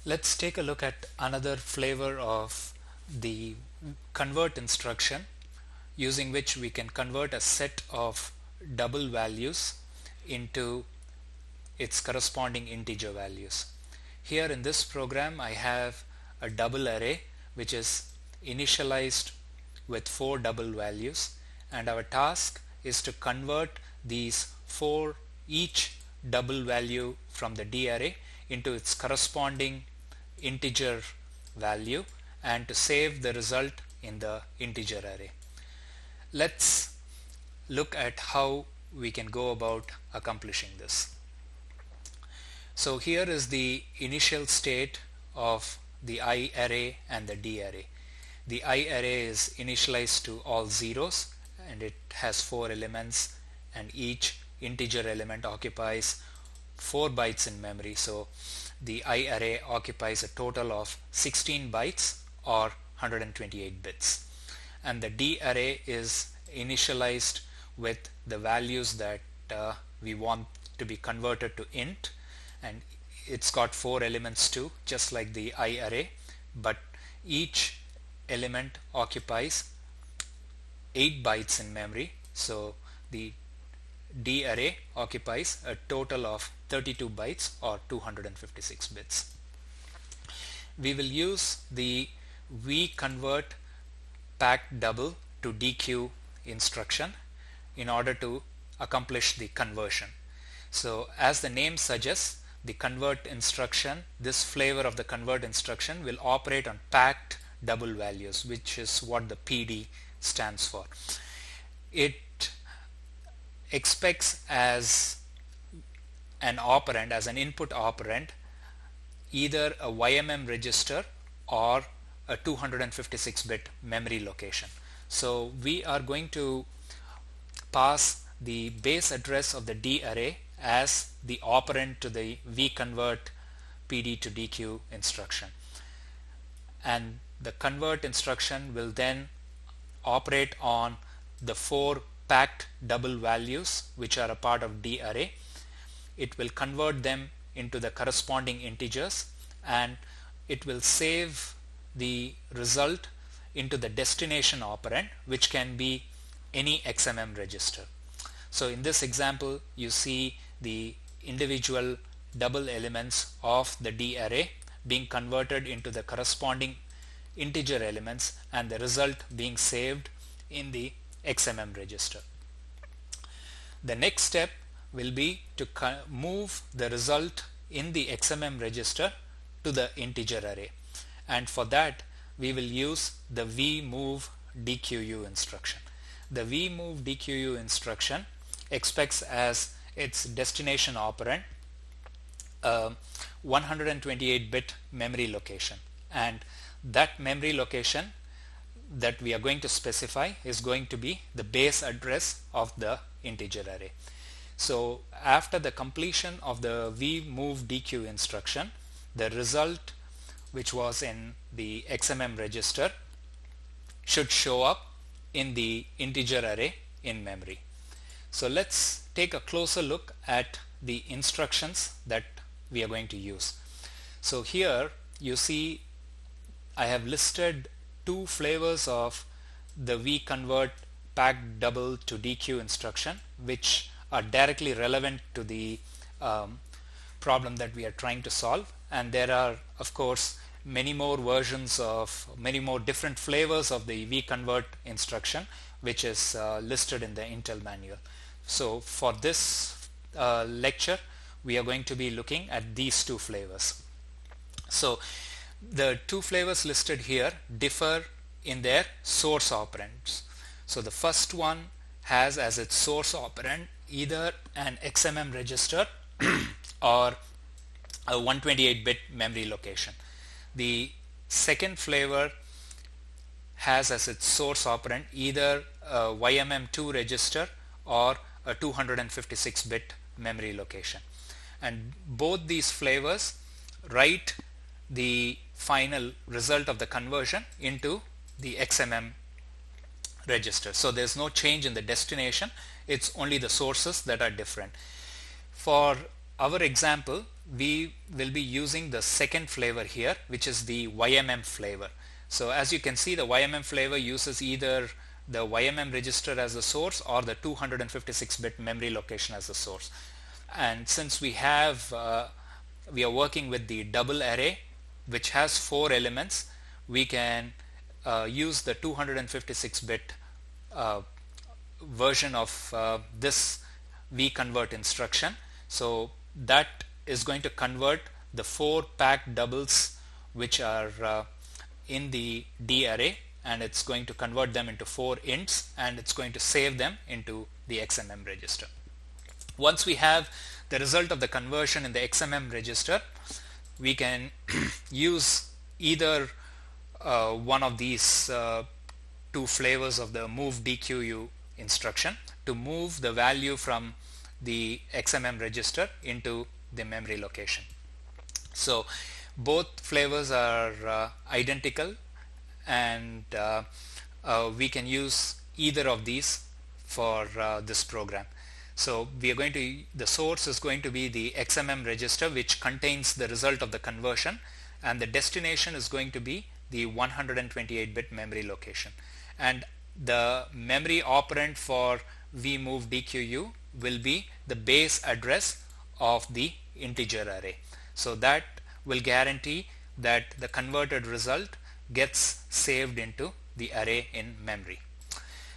Let's take a look at another flavor of the convert instruction, using which we can convert a set of double values into its corresponding integer values. Here in this program I have a double array which is initialized with 4 double values, and our task is to convert these 4 each double value from the D array into its corresponding integer value and to save the result in the integer array. Let's look at how we can go about accomplishing this. So here is the initial state of the I array and the D array. The I array is initialized to all zeros and it has 4 elements, and each integer element occupies 4 bytes in memory. So the I array occupies a total of 16 bytes or 128 bits, and the D array is initialized with the values that we want to be converted to int, and it's got 4 elements too, just like the I array, but each element occupies 8 bytes in memory. So the D array occupies a total of 32 bytes or 256 bits. We will use the VConvert packed double to DQ instruction in order to accomplish the conversion. So as the name suggests, the convert instruction, this flavor of the convert instruction, will operate on packed double values, which is what the PD stands for. It expects as an operand, as an input operand, either a YMM register or a 256-bit memory location. So we are going to pass the base address of the D array as the operand to the VConvert PD2DQ instruction, and the convert instruction will then operate on the 4 packed double values which are a part of D array. It will convert them into the corresponding integers, and it will save the result into the destination operand, which can be any XMM register. So in this example you see the individual double elements of the D array being converted into the corresponding integer elements and the result being saved in the XMM register. The next step will be to move the result in the XMM register to the integer array, and for that we will use the VMoveDQU instruction. The VMoveDQU instruction expects as its destination operand a 128-bit memory location, and that memory location that we are going to specify is going to be the base address of the integer array. So after the completion of the VMoveDQ instruction, the result which was in the XMM register should show up in the integer array in memory. So let's take a closer look at the instructions that we are going to use. So here you see I have listed 2 flavors of the VConvert packed double to DQ instruction, which are directly relevant to the problem that we are trying to solve, and there are of course many more versions of many more different flavors of the VConvert instruction, which is listed in the Intel manual. So for this lecture we are going to be looking at these 2 flavors. So the 2 flavors listed here differ in their source operands. So the first one has as its source operand either an XMM register or a 128-bit memory location. The second flavor has as its source operand either a YMM2 register or a 256-bit memory location, and both these flavors write the final result of the conversion into the XMM register. So there's no change in the destination, it's only the sources that are different. For our example, we will be using the second flavor here, which is the YMM flavor. So as you can see, the YMM flavor uses either the YMM register as the source or the 256-bit memory location as the source. And since we are working with the double array which has 4 elements, we can use the 256-bit version of this vconvert instruction. So that is going to convert the 4 packed doubles which are in the D array, and it's going to convert them into 4 ints, and it's going to save them into the XMM register. Once we have the result of the conversion in the XMM register, we can use either one of these 2 flavors of the move DQU instruction to move the value from the XMM register into the memory location. So both flavors are identical, and we can use either of these for this program. So the source is going to be the XMM register which contains the result of the conversion, and the destination is going to be the 128-bit memory location. And the memory operand for vMoveDQU will be the base address of the integer array. So that will guarantee that the converted result gets saved into the array in memory.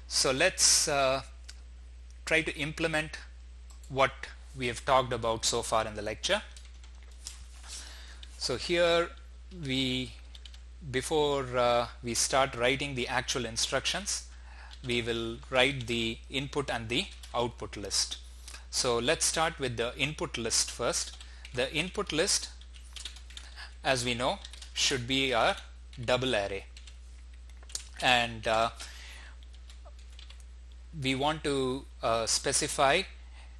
So let's try to implement what we have talked about so far in the lecture. So here before we start writing the actual instructions, we will write the input and the output list. So let's start with the input list first. The input list, as we know, should be our double array, and we want to specify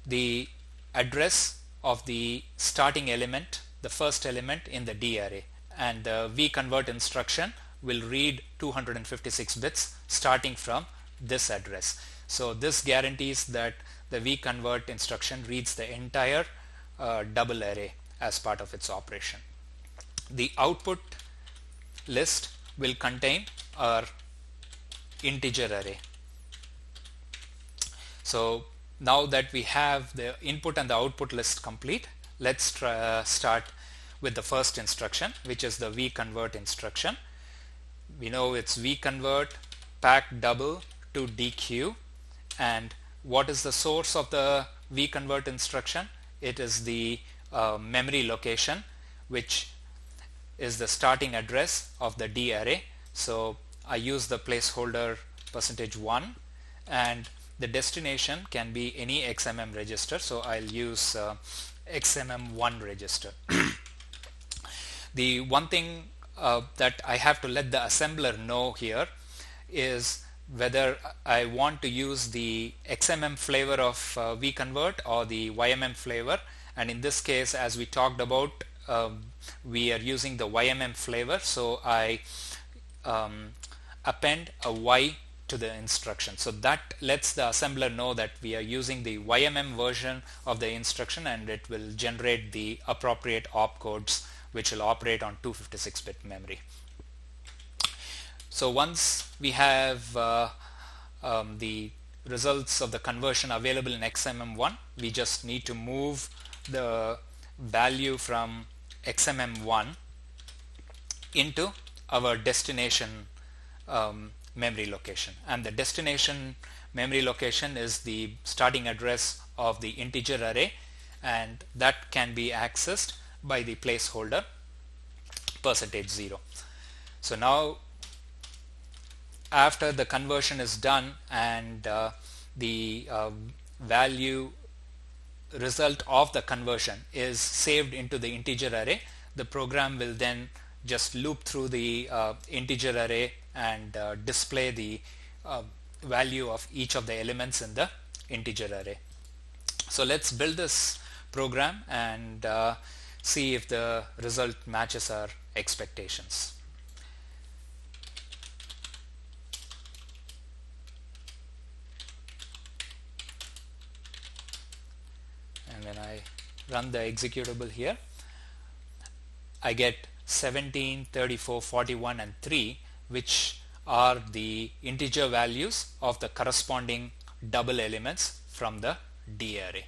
the address of the starting element, the first element in the D array, and the vconvert instruction will read 256 bits starting from this address. So this guarantees that the vconvert instruction reads the entire double array as part of its operation. The output list will contain our integer array. So now that we have the input and the output list complete, let's start with the first instruction, which is the vconvert instruction. We know it's vconvert pack double to DQ, and what is the source of the vconvert instruction? It is the memory location, which is the starting address of the D array. So I use the placeholder %1, and the destination can be any XMM register, so I'll use XMM1 register. The one thing that I have to let the assembler know here is whether I want to use the XMM flavor of vconvert or the YMM flavor, and in this case, as we talked about, we are using the YMM flavor, so I append a Y to the instruction. So that lets the assembler know that we are using the YMM version of the instruction, and it will generate the appropriate opcodes which will operate on 256-bit memory. So once we have the results of the conversion available in XMM1, we just need to move the value from XMM1 into our destination memory location, and the destination memory location is the starting address of the integer array, and that can be accessed by the placeholder %0. So now after the conversion is done and the value result of the conversion is saved into the integer array, the program will then just loop through the integer array and display the value of each of the elements in the integer array. So let's build this program and see if the result matches our expectations. And when I run the executable here, I get 17, 34, 41 and 3, which are the integer values of the corresponding double elements from the D array.